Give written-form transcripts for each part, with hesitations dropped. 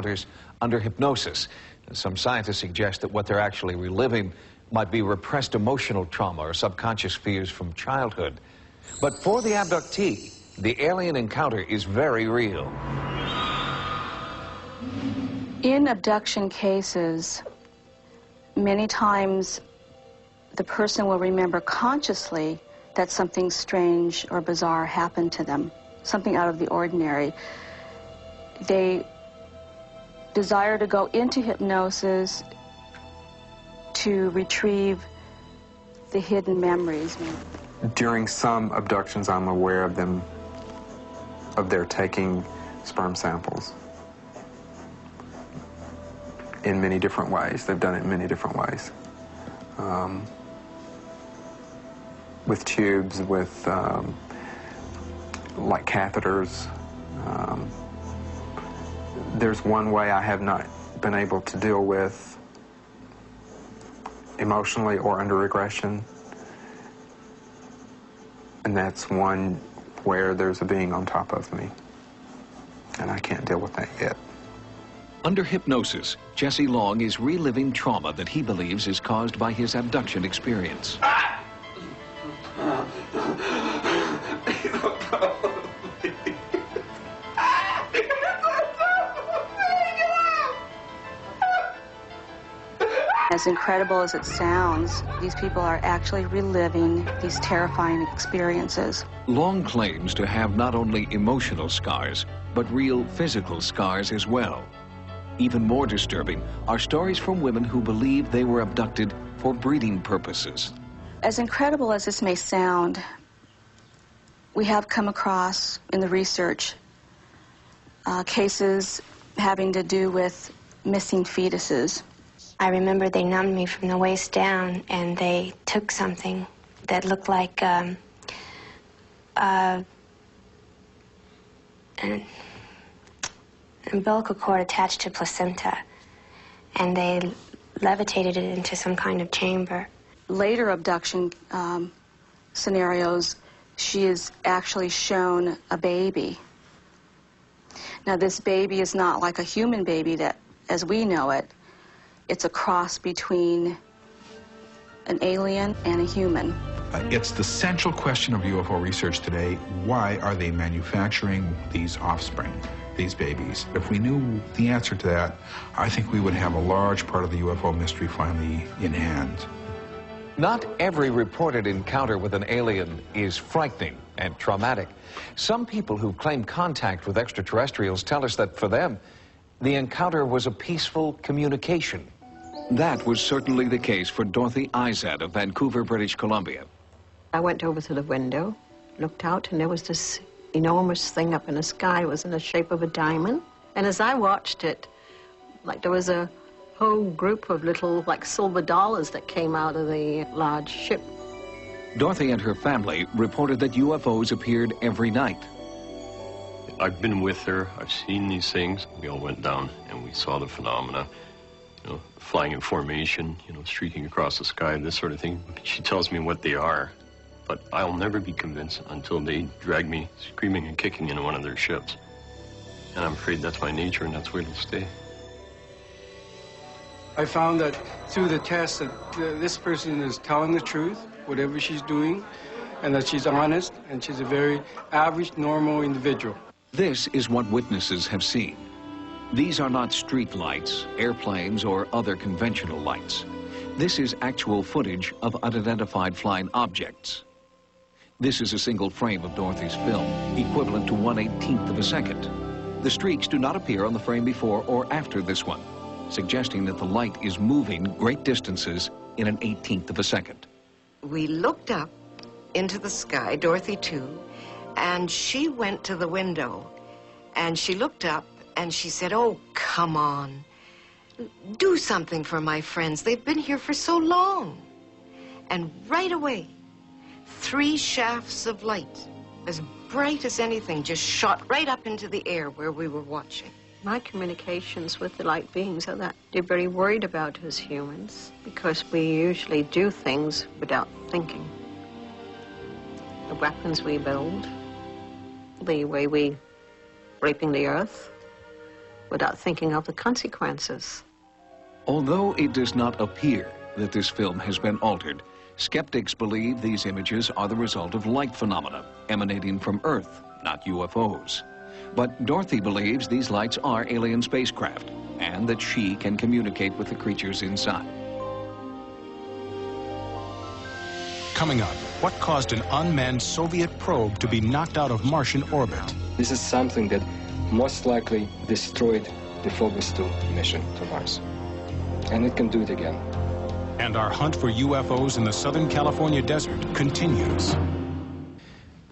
encounters under hypnosis. Some scientists suggest that what they're actually reliving might be repressed emotional trauma or subconscious fears from childhood. But for the abductee, the alien encounter is very real. In abduction cases, many times the person will remember consciously that something strange or bizarre happened to them, something out of the ordinary. They desire to go into hypnosis to retrieve the hidden memories. During some abductions, I'm aware of them, of their taking sperm samples in many different ways. They've done it in many different ways. With tubes, with like catheters. There's one way I have not been able to deal with emotionally or under regression, and that's one where there's a being on top of me, and I can't deal with that yet. Under hypnosis, Jesse Long is reliving trauma that he believes is caused by his abduction experience. As incredible as it sounds, these people are actually reliving these terrifying experiences. Long claims to have not only emotional scars, but real physical scars as well. Even more disturbing are stories from women who believe they were abducted for breeding purposes. As incredible as this may sound, we have come across in the research cases having to do with missing fetuses. I remember they numbed me from the waist down, and they took something that looked like an umbilical cord attached to placenta, and they levitated it into some kind of chamber. Later abduction scenarios, she is actually shown a baby. Now, this baby is not like a human baby that, as we know it. It's a cross between an alien and a human. It's the central question of UFO research today. Why are they manufacturing these offspring, these babies? If we knew the answer to that, I think we would have a large part of the UFO mystery finally in hand. Not every reported encounter with an alien is frightening and traumatic. Some people who claim contact with extraterrestrials tell us that for them, the encounter was a peaceful communication. That was certainly the case for Dorothy Izad of Vancouver, British Columbia. I went over to the window, looked out, and there was this enormous thing up in the sky. It was in the shape of a diamond. And as I watched it, like there was a whole group of little, like, silver dollars that came out of the large ship. Dorothy and her family reported that UFOs appeared every night. I've been with her, I've seen these things. We all went down and we saw the phenomena, you know, flying in formation, you know, streaking across the sky, this sort of thing. She tells me what they are, but I'll never be convinced until they drag me screaming and kicking into one of their ships. And I'm afraid that's my nature, and that's where it'll stay. I found that through the test that this person is telling the truth, whatever she's doing, and that she's honest, and she's a very average, normal individual. This is what witnesses have seen. These are not street lights, airplanes, or other conventional lights. This is actual footage of unidentified flying objects. This is a single frame of Dorothy's film, equivalent to 1/18th of a second. The streaks do not appear on the frame before or after this one, suggesting that the light is moving great distances in an 1/18th of a second. We looked up into the sky, Dorothy too, and she went to the window, and she looked up, and she said, "Oh, come on. Do something for my friends. They've been here for so long." And right away, 3 shafts of light, as bright as anything, just shot right up into the air where we were watching. My communications with the light beings are that they're very worried about us humans because we usually do things without thinking. The weapons we build, the way we raping the earth, without thinking of the consequences. Although it does not appear that this film has been altered, skeptics believe these images are the result of light phenomena emanating from Earth, not UFOs. But Dorothy believes these lights are alien spacecraft and that she can communicate with the creatures inside. Coming up, what caused an unmanned Soviet probe to be knocked out of Martian orbit? This is something that most likely destroyed the Phobos 2 mission to Mars. And it can do it again. And our hunt for UFOs in the Southern California desert continues.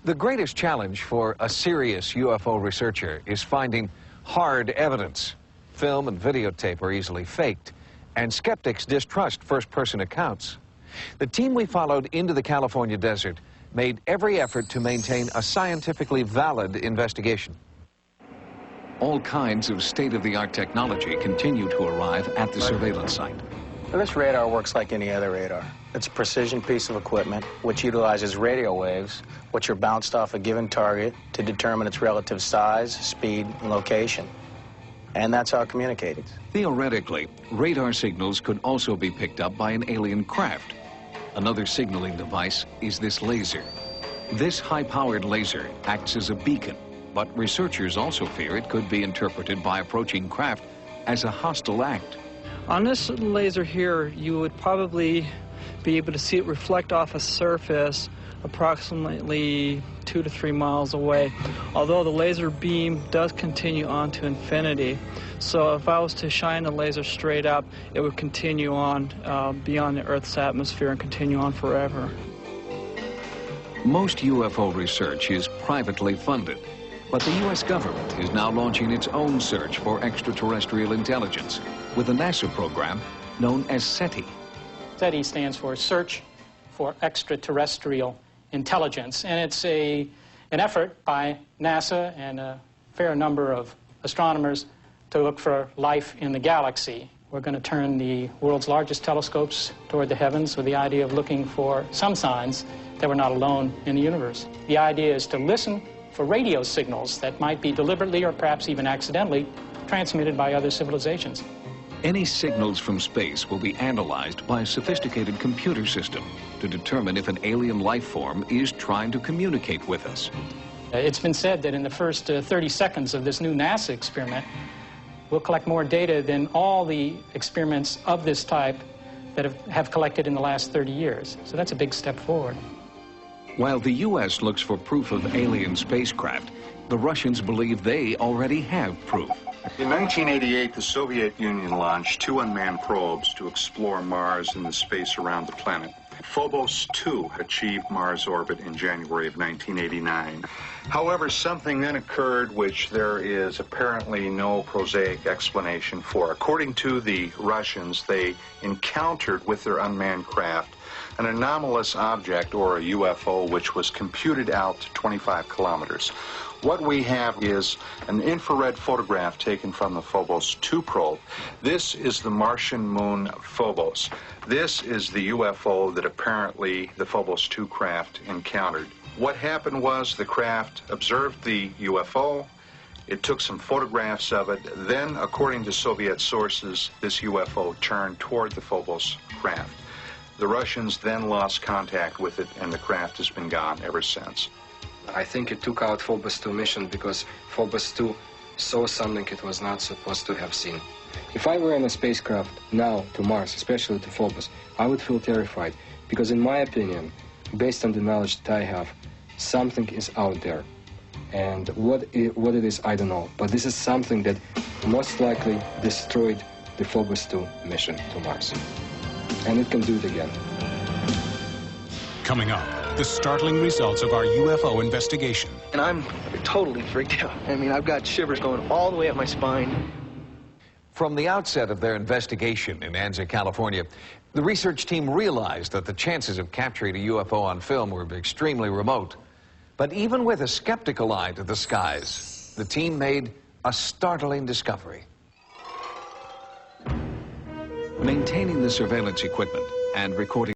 The greatest challenge for a serious UFO researcher is finding hard evidence. Film and videotape are easily faked, and skeptics distrust first-person accounts. The team we followed into the California desert made every effort to maintain a scientifically valid investigation. All kinds of state-of-the-art technology continue to arrive at the surveillance site. Well, this radar works like any other radar. It's a precision piece of equipment which utilizes radio waves, which are bounced off a given target to determine its relative size, speed, and location. And that's how it communicates. Theoretically, radar signals could also be picked up by an alien craft. Another signaling device is this laser. This high-powered laser acts as a beacon, but researchers also fear it could be interpreted by approaching craft as a hostile act. On this laser here, you would probably be able to see it reflect off a surface approximately 2 to 3 miles away, although the laser beam does continue on to infinity. So if I was to shine the laser straight up, it would continue on beyond the Earth's atmosphere and continue on forever. Most UFO research is privately funded, but the U.S. government is now launching its own search for extraterrestrial intelligence with a NASA program known as SETI. SETI stands for Search for Extraterrestrial Intelligence, and it's an effort by NASA and a fair number of astronomers to look for life in the galaxy. We're going to turn the world's largest telescopes toward the heavens with the idea of looking for some signs that we're not alone in the universe. The idea is to listen for radio signals that might be deliberately or perhaps even accidentally transmitted by other civilizations. Any signals from space will be analyzed by a sophisticated computer system to determine if an alien life form is trying to communicate with us. It's been said that in the first 30 seconds of this new NASA experiment, we'll collect more data than all the experiments of this type that have collected in the last 30 years. So that's a big step forward. While the U.S. looks for proof of alien spacecraft, the Russians believe they already have proof. In 1988, the Soviet Union launched 2 unmanned probes to explore Mars and the space around the planet. Phobos 2 achieved Mars orbit in January of 1989. However, something then occurred which there is apparently no prosaic explanation for. According to the Russians, they encountered with their unmanned craft an anomalous object, or a UFO, which was computed out to 25 kilometers. What we have is an infrared photograph taken from the Phobos 2 probe. This is the Martian moon Phobos. This is the UFO that apparently the Phobos 2 craft encountered. What happened was the craft observed the UFO, it took some photographs of it, then, according to Soviet sources, this UFO turned toward the Phobos craft. The Russians then lost contact with it, and the craft has been gone ever since. I think it took out Phobos 2 mission because Phobos 2 saw something it was not supposed to have seen. If I were in a spacecraft now to Mars, especially to Phobos, I would feel terrified because, in my opinion, based on the knowledge that I have, something is out there. And what it is, I don't know. But this is something that most likely destroyed the Phobos 2 mission to Mars. And it can do it again. Coming up, the startling results of our UFO investigation. And I'm totally freaked out. I mean, I've got shivers going all the way up my spine. From the outset of their investigation in Anza, California, the research team realized that the chances of capturing a UFO on film were extremely remote. But even with a skeptical eye to the skies, the team made a startling discovery. Maintaining the surveillance equipment and recording